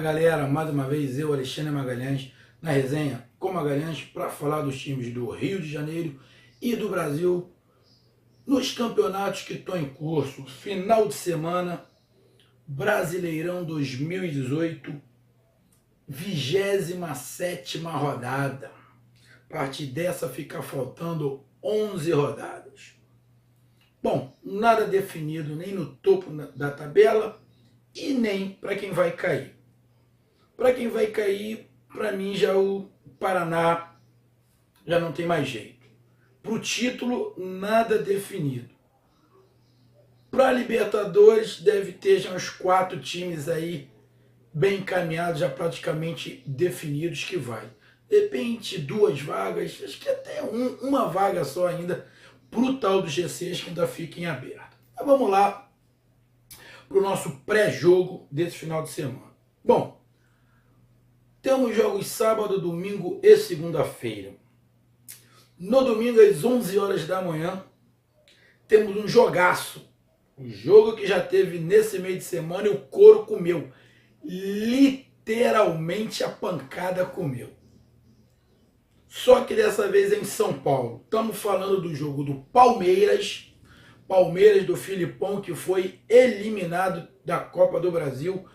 galera, mais uma vez eu, Alexandre Magalhães, na resenha com Magalhães para falar dos times do Rio de Janeiro e do Brasil nos campeonatos que estão em curso. Final de semana, Brasileirão 2018, 27ª rodada. A partir dessa fica faltando 11 rodadas. Bom, nada definido nem no topo da tabela e nem para quem vai cair. Para quem vai cair, para mim já o Paraná já não tem mais jeito. Para o título, nada definido. Para a Libertadores, deve ter já uns 4 times aí bem encaminhados, já praticamente definidos que vai. Depende, 2 vagas, acho que até uma vaga só ainda para o tal do G6 que ainda fica em aberto. Mas vamos lá para o nosso pré-jogo desse final de semana. Bom, temos jogos sábado, domingo e segunda-feira. No domingo, às 11 horas da manhã, temos um jogaço. Um jogo que já teve nesse meio de semana e o couro comeu. Literalmente a pancada comeu. Só que dessa vez é em São Paulo. Estamos falando do jogo do Palmeiras. Palmeiras do Filipão, que foi eliminado da Copa do Brasil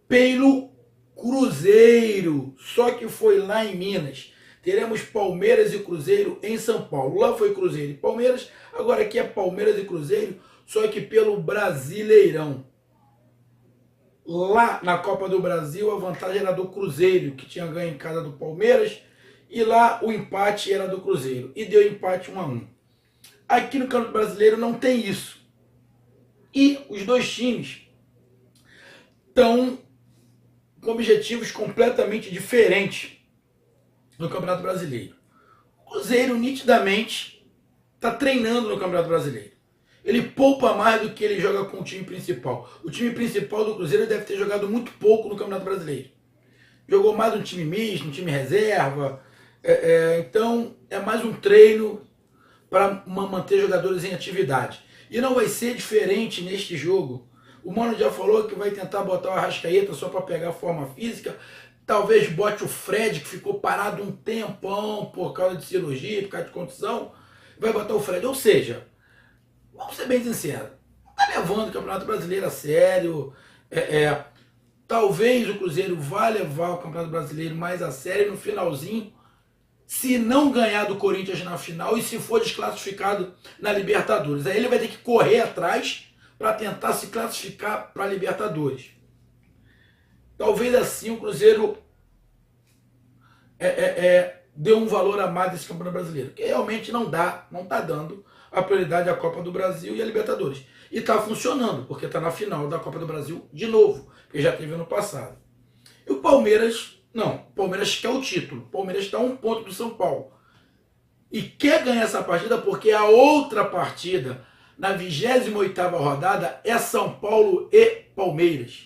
pelo Cruzeiro. Só que foi lá em Minas. Teremos Palmeiras e Cruzeiro em São Paulo. Lá foi Cruzeiro e Palmeiras. Agora aqui é Palmeiras e Cruzeiro, só que pelo Brasileirão. Lá na Copa do Brasil, a vantagem era do Cruzeiro, que tinha ganho em casa do Palmeiras. E lá o empate era do Cruzeiro. E deu empate 1-1. Aqui no Campeonato Brasileiro não tem isso. E os dois times estão com objetivos completamente diferentes no Campeonato Brasileiro. O Cruzeiro nitidamente está treinando no Campeonato Brasileiro. Ele poupa mais do que ele joga com o time principal. O time principal do Cruzeiro deve ter jogado muito pouco no Campeonato Brasileiro. Jogou mais um time misto, um time reserva. Então é mais um treino para manter jogadores em atividade. E não vai ser diferente neste jogo. O Mano já falou que vai tentar botar o Arrascaeta só para pegar forma física. Talvez bote o Fred, que ficou parado um tempão por causa de cirurgia, por causa de contusão. Vai botar o Fred. Ou seja, vamos ser bem sinceros, não está levando o Campeonato Brasileiro a sério. Talvez o Cruzeiro vá levar o Campeonato Brasileiro mais a sério no finalzinho, se não ganhar do Corinthians na final e se for desclassificado na Libertadores. Aí ele vai ter que correr atrás para tentar se classificar para a Libertadores. Talvez assim o Cruzeiro dê um valor a mais desse Campeonato Brasileiro, que realmente não está dando a prioridade à Copa do Brasil e à Libertadores. E está funcionando, porque está na final da Copa do Brasil de novo, que já teve ano passado. E o Palmeiras, não, o Palmeiras quer o título. O Palmeiras está a 1 ponto do São Paulo. E quer ganhar essa partida porque a outra partida, na 28ª rodada, é São Paulo e Palmeiras.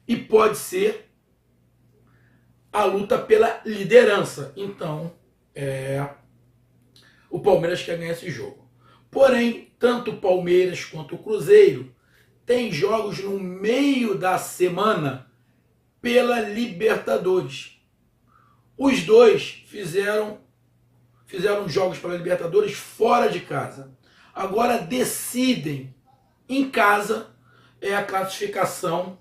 E pode ser a luta pela liderança. Então, o Palmeiras quer ganhar esse jogo. Porém, tanto o Palmeiras quanto o Cruzeiro têm jogos no meio da semana pela Libertadores. Os dois fizeram jogos pela Libertadores fora de casa. Agora decidem em casa a classificação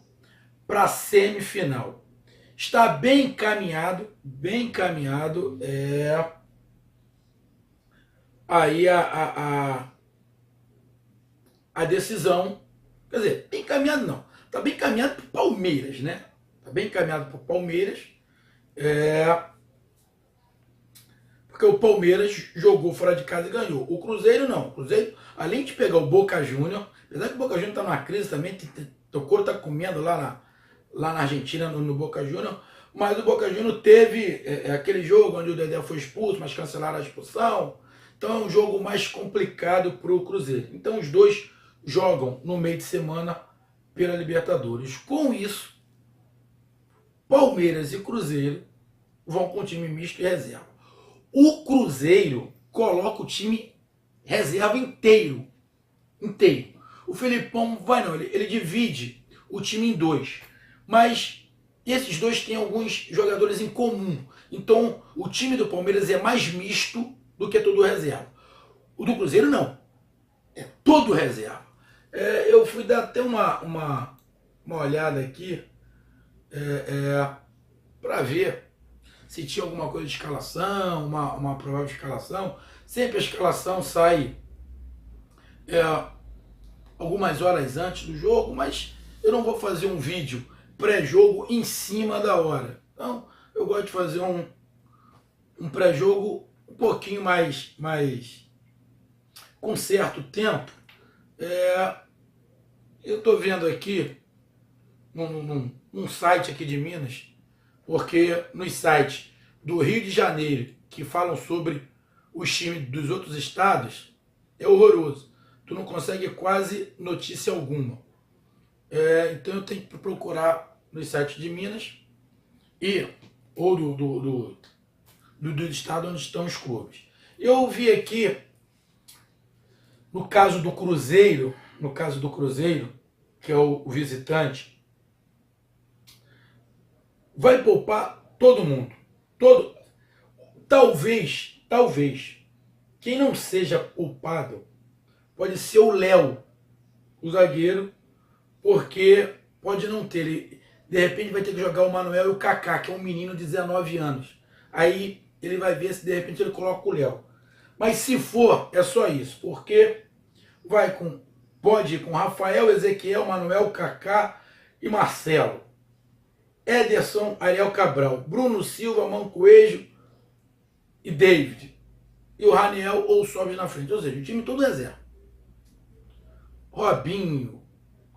para a semifinal. Está bem encaminhado, aí a decisão. Quer dizer, bem encaminhado não. Está bem encaminhado para o Palmeiras, né? Está bem encaminhado para o Palmeiras. Porque o Palmeiras jogou fora de casa e ganhou. O Cruzeiro não. O Cruzeiro, além de pegar o Boca Juniors, apesar que o Boca Juniors está numa crise também, o couro está comendo lá na Argentina, no Boca Juniors, mas o Boca Juniors teve aquele jogo onde o Dedé foi expulso, mas cancelaram a expulsão. Então é um jogo mais complicado para o Cruzeiro. Então os dois jogam no meio de semana pela Libertadores. Com isso, Palmeiras e Cruzeiro vão com o time misto e reserva. O Cruzeiro coloca o time reserva inteiro. O Filipão vai não, ele divide o time em 2. Mas E esses dois têm alguns jogadores em comum. Então, o time do Palmeiras é mais misto do que todo reserva. O do Cruzeiro não. É todo reserva. Eu fui dar até uma olhada aqui para ver se tinha alguma coisa de escalação, uma provável escalação. Sempre a escalação sai algumas horas antes do jogo, mas eu não vou fazer um vídeo pré-jogo em cima da hora. Então, eu gosto de fazer um pré-jogo um pouquinho mais com certo tempo. Eu estou vendo aqui num site aqui de Minas, porque nos sites do Rio de Janeiro que falam sobre os times dos outros estados é horroroso. Tu não consegue quase notícia alguma. Então eu tenho que procurar nos sites de Minas ou do estado onde estão os clubes. Eu vi aqui, no caso do Cruzeiro, que é o visitante, vai poupar todo mundo. Talvez, quem não seja poupado pode ser o Léo, o zagueiro, porque pode não ter. Ele, de repente vai ter que jogar o Manuel e o Kaká, que é um menino de 19 anos. Aí ele vai ver se de repente ele coloca o Léo. Mas se for, é só isso, porque pode ir com Rafael, Ezequiel, Manuel, Kaká e Marcelo. Ederson, Ariel Cabral, Bruno Silva, Mancoejo e David. E o Raniel ou o Sobis na frente. Ou seja, o time todo reserva. Robinho,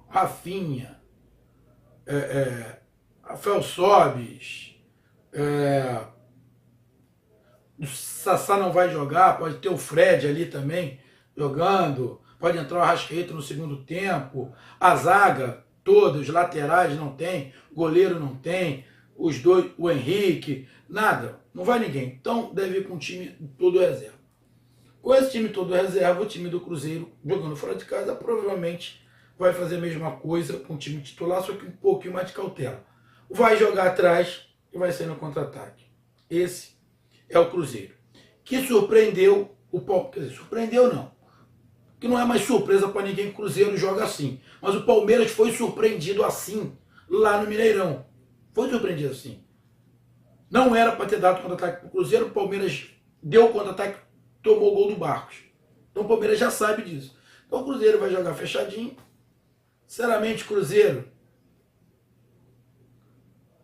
Rafinha, Rafael Sobis, o Sassá não vai jogar, pode ter o Fred ali também jogando, pode entrar o Arrascaeta no segundo tempo, a zaga toda, os laterais não tem, goleiro não tem, os dois, o Henrique, nada, não vai ninguém. Então deve ir com o time todo reserva. Com esse time todo reserva, o time do Cruzeiro, jogando fora de casa, provavelmente vai fazer a mesma coisa com o time titular, só que um pouquinho mais de cautela. Vai jogar atrás e vai sair no contra-ataque. Esse é o Cruzeiro. Que surpreendeu o Palmeiras. Quer dizer, surpreendeu não. Que não é mais surpresa para ninguém que o Cruzeiro joga assim. Mas o Palmeiras foi surpreendido assim, lá no Mineirão. Foi surpreendido assim. Não era para ter dado contra-ataque para o Cruzeiro, o Palmeiras deu o contra-ataque, tomou o gol do Barcos. Então o Palmeiras já sabe disso. Então o Cruzeiro vai jogar fechadinho. Sinceramente, Cruzeiro,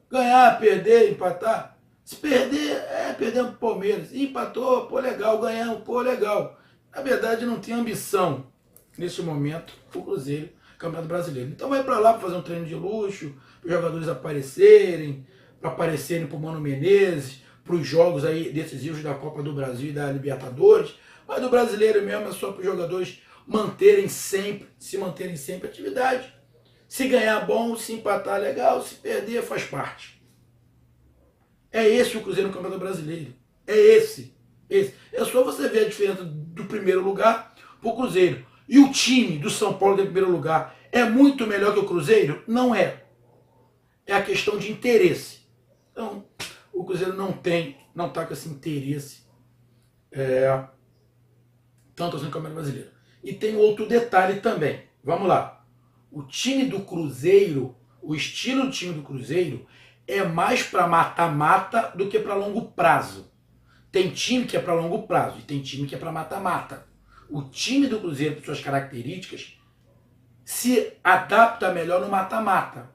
ganhar, perder, empatar. Se perder, perdemos para o Palmeiras. Empatou, pô, legal. Ganhamos, pô, legal. Na verdade, não tem ambição, nesse momento, o Cruzeiro, Campeonato Brasileiro. Então vai para lá para fazer um treino de luxo, para os jogadores aparecerem, para o Mano Menezes, para os jogos aí decisivos da Copa do Brasil e da Libertadores. Mas do brasileiro mesmo é só para os jogadores se manterem sempre em atividade. Se ganhar, bom, se empatar, legal, se perder, faz parte. É esse o Cruzeiro no Campeonato Brasileiro. É esse. É só você ver a diferença do primeiro lugar para o Cruzeiro. E o time do São Paulo em primeiro lugar é muito melhor que o Cruzeiro? Não é. É a questão de interesse. Então, o Cruzeiro não está com esse interesse tanto assim no Campeonato Brasileiro. E tem outro detalhe também. Vamos lá. O time do Cruzeiro, o estilo do time do Cruzeiro é mais para mata-mata do que para longo prazo. Tem time que é para longo prazo e tem time que é para mata-mata. O time do Cruzeiro, por suas características, se adapta melhor no mata-mata.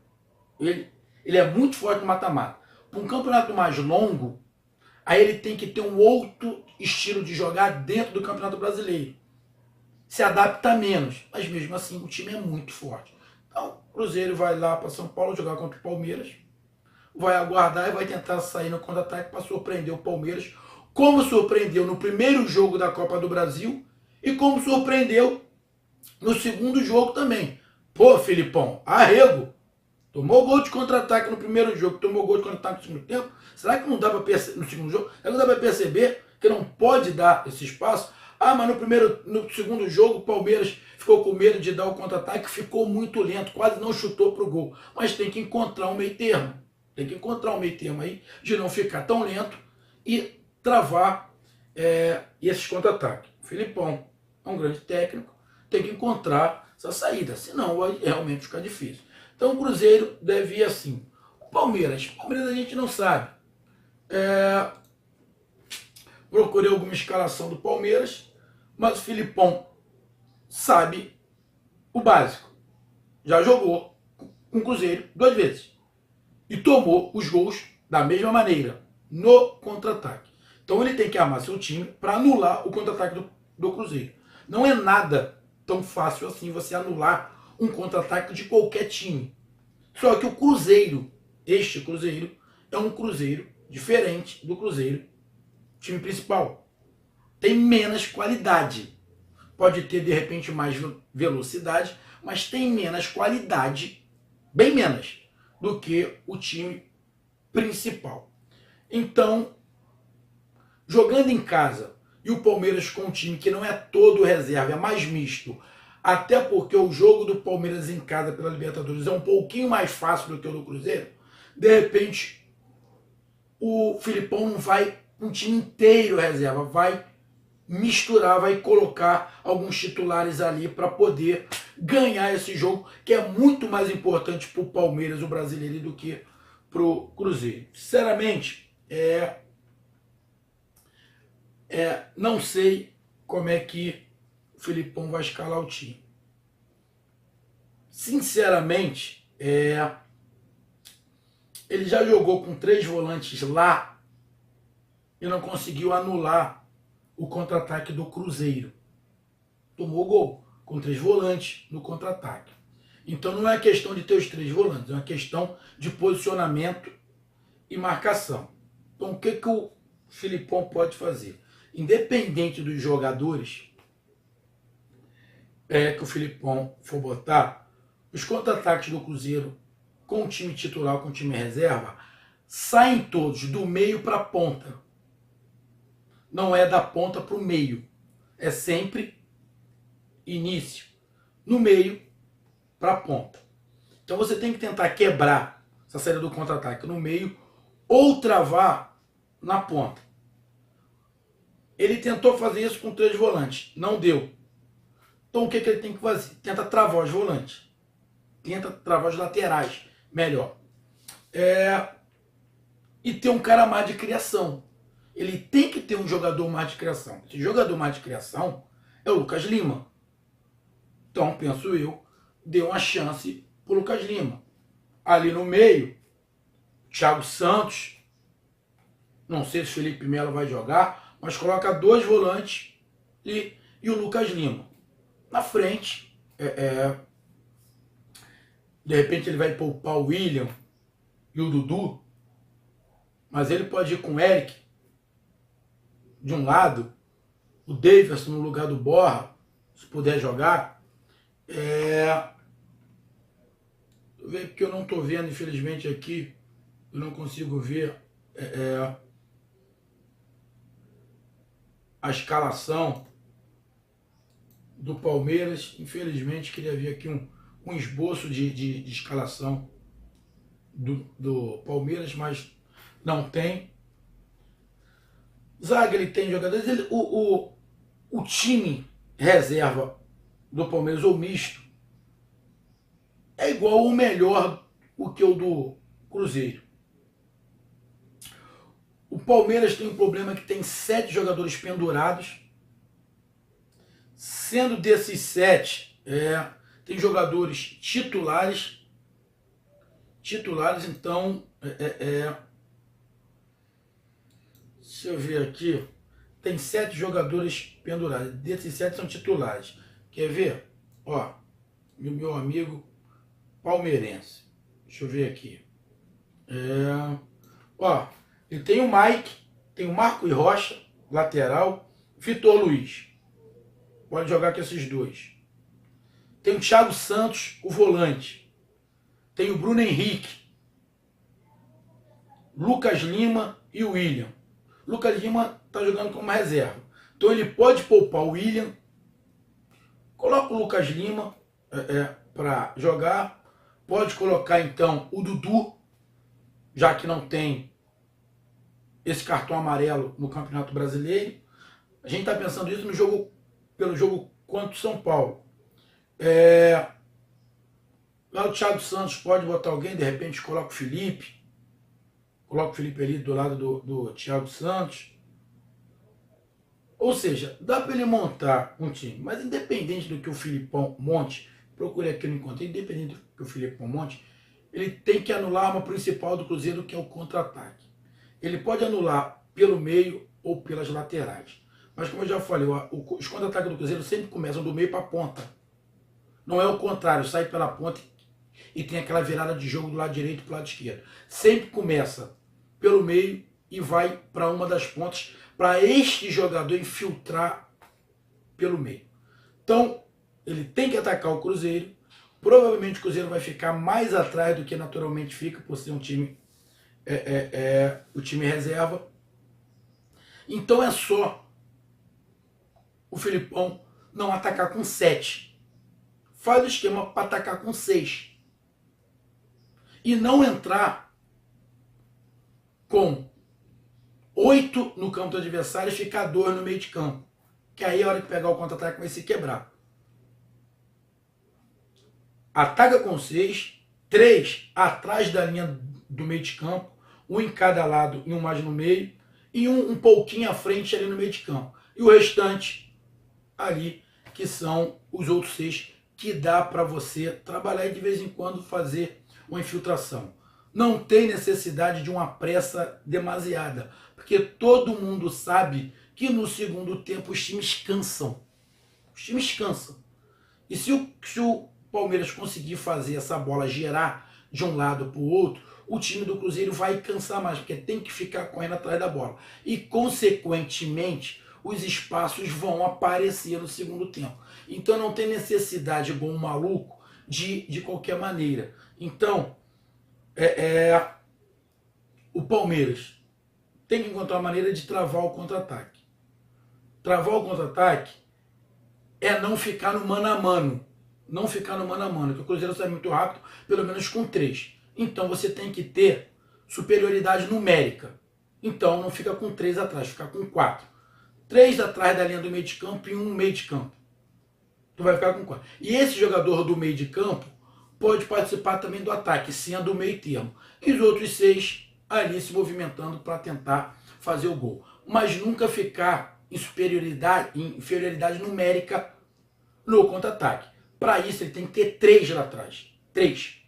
Ele é muito forte no mata-mata. Para um campeonato mais longo, aí ele tem que ter um outro estilo de jogar dentro do Campeonato Brasileiro. Se adapta menos, mas mesmo assim o time é muito forte. Então o Cruzeiro vai lá para São Paulo jogar contra o Palmeiras, vai aguardar e vai tentar sair no contra-ataque para surpreender o Palmeiras, como surpreendeu no primeiro jogo da Copa do Brasil e como surpreendeu no segundo jogo também. Pô, Filipão, arrego! Tomou gol de contra-ataque no primeiro jogo, tomou gol de contra-ataque no segundo tempo. Será que não dá para perceber no segundo jogo? Será que não dá para perceber que não pode dar esse espaço? Ah, mas no segundo jogo o Palmeiras ficou com medo de dar o contra-ataque, ficou muito lento, quase não chutou para o gol. Mas tem que encontrar um meio termo. Tem que encontrar um meio termo aí de não ficar tão lento e travar esses contra-ataques. O Filipão é um grande técnico, tem que encontrar essa saída, senão vai realmente ficar difícil. Então o Cruzeiro deve ir assim. O Palmeiras a gente não sabe. Procurei alguma escalação do Palmeiras, mas o Filipão sabe o básico. Já jogou com o Cruzeiro 2 vezes e tomou os gols da mesma maneira, no contra-ataque. Então ele tem que armar seu time para anular o contra-ataque do Cruzeiro. Não é nada tão fácil assim você anular um contra-ataque de qualquer time. Só que o Cruzeiro, este Cruzeiro, é um Cruzeiro diferente do Cruzeiro, time principal. Tem menos qualidade. Pode ter, de repente, mais velocidade, mas tem menos qualidade, bem menos, do que o time principal. Então, jogando em casa, e o Palmeiras com um time que não é todo reserva, é mais misto, até porque o jogo do Palmeiras em casa pela Libertadores é um pouquinho mais fácil do que o do Cruzeiro, de repente, o Filipão não vai um time inteiro reserva, vai misturar, vai colocar alguns titulares ali para poder ganhar esse jogo, que é muito mais importante para o Palmeiras, o brasileiro, do que para o Cruzeiro. Sinceramente, não sei como é que o Filipão vai escalar o time. Sinceramente, ele já jogou com 3 volantes lá e não conseguiu anular o contra-ataque do Cruzeiro. Tomou gol com 3 volantes no contra-ataque. Então não é questão de ter os 3 volantes, é uma questão de posicionamento e marcação. Então o que o Filipão pode fazer? Independente dos jogadores que o Filipão for botar, os contra-ataques do Cruzeiro com o time titular, com o time reserva, saem todos do meio para a ponta. Não é da ponta para o meio. É sempre início, no meio para a ponta. Então você tem que tentar quebrar essa saída do contra-ataque no meio ou travar na ponta. Ele tentou fazer isso com 3 volantes. Não deu. Então o que ele tem que fazer? Tenta travar os volantes. Tenta travar os laterais. Melhor. E ter um cara mais de criação. Ele tem que ter um jogador mais de criação. Esse jogador mais de criação é o Lucas Lima. Então, penso eu, dê uma chance para o Lucas Lima. Ali no meio, Thiago Santos. Não sei se o Felipe Melo vai jogar, mas coloca 2 volantes e o Lucas Lima. Na frente, de repente ele vai poupar o William e o Dudu, mas ele pode ir com o Eric de um lado, o Davidson no lugar do Borja, se puder jogar. Porque eu não estou vendo, infelizmente, aqui, eu não consigo ver a escalação do Palmeiras. Infelizmente, queria ver aqui um esboço de escalação do Palmeiras, mas não tem. Zaga, ele tem jogadores. O time reserva do Palmeiras, ou misto, é igual ou melhor do que o do Cruzeiro. O Palmeiras tem um problema que tem 7 jogadores pendurados. Sendo desses 7, tem jogadores titulares. Então, deixa eu ver aqui. Tem 7 jogadores pendurados. Desses 7 são titulares. Quer ver? Ó, meu amigo palmeirense. Deixa eu ver aqui. Ó, ele tem o Mike, tem o Marcos Rocha, lateral, Vitor Luiz. Pode jogar com esses 2. Tem o Thiago Santos, o volante. Tem o Bruno Henrique, Lucas Lima e o William. Lucas Lima está jogando como reserva. Então ele pode poupar o William. Coloca o Lucas Lima para jogar. Pode colocar então o Dudu já que não tem esse cartão amarelo no Campeonato Brasileiro. A gente está pensando isso no jogo, pelo jogo contra o São Paulo. Lá o Thiago Santos pode botar alguém, de repente coloca o Felipe ali do lado do Thiago Santos. Ou seja, dá para ele montar um time, mas independente do que o Filipão monte, procure aqui no encontro, independente do que o Filipão monte, ele tem que anular a arma principal do Cruzeiro, que é o contra-ataque. Ele pode anular pelo meio ou pelas laterais. Mas como eu já falei, os contra-ataques do Cruzeiro sempre começam do meio para a ponta. Não é o contrário, sai pela ponta e tem aquela virada de jogo do lado direito para o lado esquerdo. Sempre começa pelo meio e vai para uma das pontas para este jogador infiltrar pelo meio. Então, ele tem que atacar o Cruzeiro. Provavelmente o Cruzeiro vai ficar mais atrás do que naturalmente fica, por ser um time o time reserva. Então é só o Filipão não atacar com 7. Faz o esquema para atacar com 6. E não entrar com 8 no campo do adversário e ficar 2 no meio de campo. Que aí a hora que pegar o contra-ataque vai se quebrar. Ataca com 6, 3 atrás da linha do meio de campo, um em cada lado e um mais no meio, e um pouquinho à frente ali no meio de campo. E o restante ali, que são os outros 6, que dá para você trabalhar e de vez em quando fazer uma infiltração. Não tem necessidade de uma pressa demasiada, porque todo mundo sabe que no segundo tempo os times cansam. Os times cansam. E se o Palmeiras conseguir fazer essa bola girar de um lado para o outro, o time do Cruzeiro vai cansar mais, porque tem que ficar correndo atrás da bola. E, consequentemente, os espaços vão aparecer no segundo tempo. Então não tem necessidade, igual um maluco, de qualquer maneira. Então, o Palmeiras tem que encontrar uma maneira de travar o contra-ataque. Travar o contra-ataque é não ficar no mano a mano. Não ficar no mano a mano, porque o Cruzeiro sai muito rápido, pelo menos com 3. Então você tem que ter superioridade numérica. Então não fica com 3 atrás, fica com 4. 3 atrás da linha do meio de campo e 1 no meio de campo. Tu vai ficar com 4. E esse jogador do meio de campo pode participar também do ataque, sendo o meio termo. E os outros 6 ali se movimentando para tentar fazer o gol. Mas nunca ficar em inferioridade numérica no contra-ataque. Para isso ele tem que ter 3 lá atrás. 3.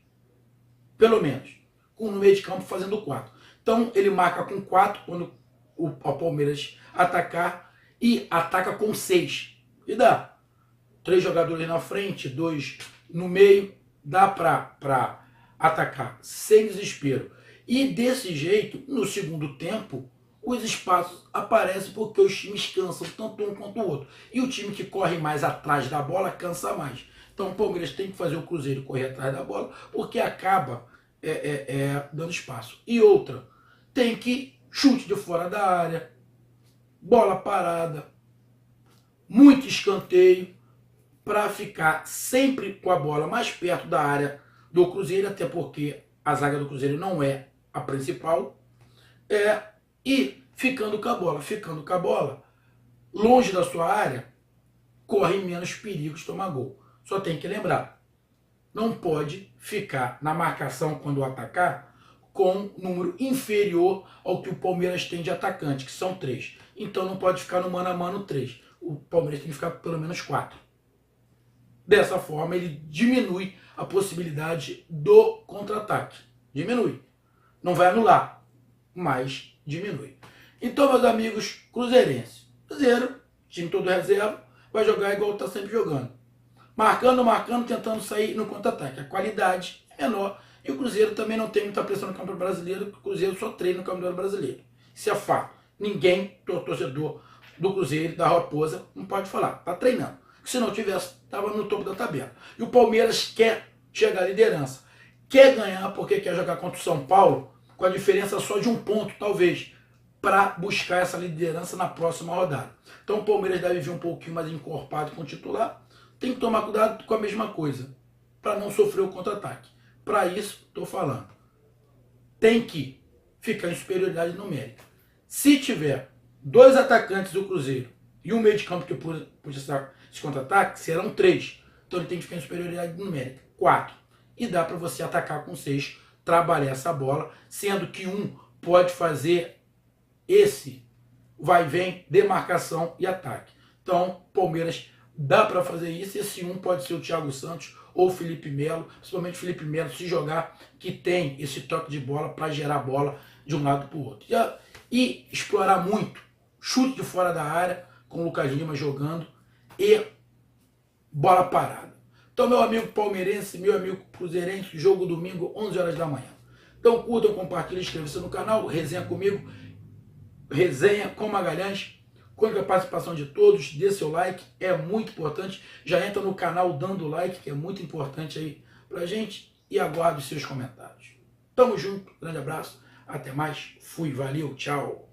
Pelo menos. Com no meio de campo fazendo 4. Então ele marca com 4 quando o Palmeiras atacar e ataca com 6. E dá. 3 jogadores na frente, 2 no meio. Dá para atacar sem desespero. E desse jeito, no segundo tempo, os espaços aparecem porque os times cansam, tanto um quanto o outro. E o time que corre mais atrás da bola cansa mais. Então o Palmeiras tem que fazer o Cruzeiro correr atrás da bola, porque acaba dando espaço. E outra, tem que chute de fora da área, bola parada, muito escanteio, para ficar sempre com a bola mais perto da área do Cruzeiro, até porque a zaga do Cruzeiro não é a principal, e ficando com a bola, longe da sua área, corre menos perigo de tomar gol. Só tem que lembrar, não pode ficar na marcação quando atacar com número inferior ao que o Palmeiras tem de atacante, que são 3. Então não pode ficar no mano a mano 3. O Palmeiras tem que ficar pelo menos 4. Dessa forma ele diminui a possibilidade do contra-ataque. Diminui. Não vai anular, mas diminui. Então, meus amigos cruzeirenses, Cruzeiro, time todo reserva, vai jogar igual está sempre jogando. Marcando, tentando sair no contra-ataque. A qualidade é menor. E o Cruzeiro também não tem muita pressão no Campeonato Brasileiro, porque o Cruzeiro só treina no Campeonato Brasileiro. Isso é fato. Ninguém, torcedor do Cruzeiro, da Raposa, não pode falar. Está treinando. Se não tivesse, estava no topo da tabela. E o Palmeiras quer chegar à liderança. Quer ganhar porque quer jogar contra o São Paulo, com a diferença só de 1 ponto, talvez, para buscar essa liderança na próxima rodada. Então o Palmeiras deve vir um pouquinho mais encorpado com o titular. Tem que tomar cuidado com a mesma coisa, para não sofrer o contra-ataque. Para isso, estou falando. Tem que ficar em superioridade numérica. Se tiver 2 atacantes do Cruzeiro e um meio de campo que puxa esse contra-ataque, serão 3. Então ele tem que ficar em superioridade numérica. 4. E dá para você atacar com 6, trabalhar essa bola, sendo que um pode fazer esse vai e vem, demarcação e ataque. Então, Palmeiras dá para fazer isso. Esse um pode ser o Thiago Santos ou o Felipe Melo, principalmente o Felipe Melo, se jogar, que tem esse toque de bola para gerar bola de um lado para o outro. E explorar muito chute de fora da área, com o Lucas Lima jogando, e bola parada. Então, meu amigo palmeirense, meu amigo cruzeirense, jogo domingo, 11 horas da manhã. Então, curtam, compartilhem, inscrevam-se no canal, resenha comigo, resenha com Magalhães. Conto com a participação de todos, dê seu like, é muito importante. Já entra no canal dando like, que é muito importante aí pra gente. E aguardo os seus comentários. Tamo junto, grande abraço, até mais, fui, valeu, tchau.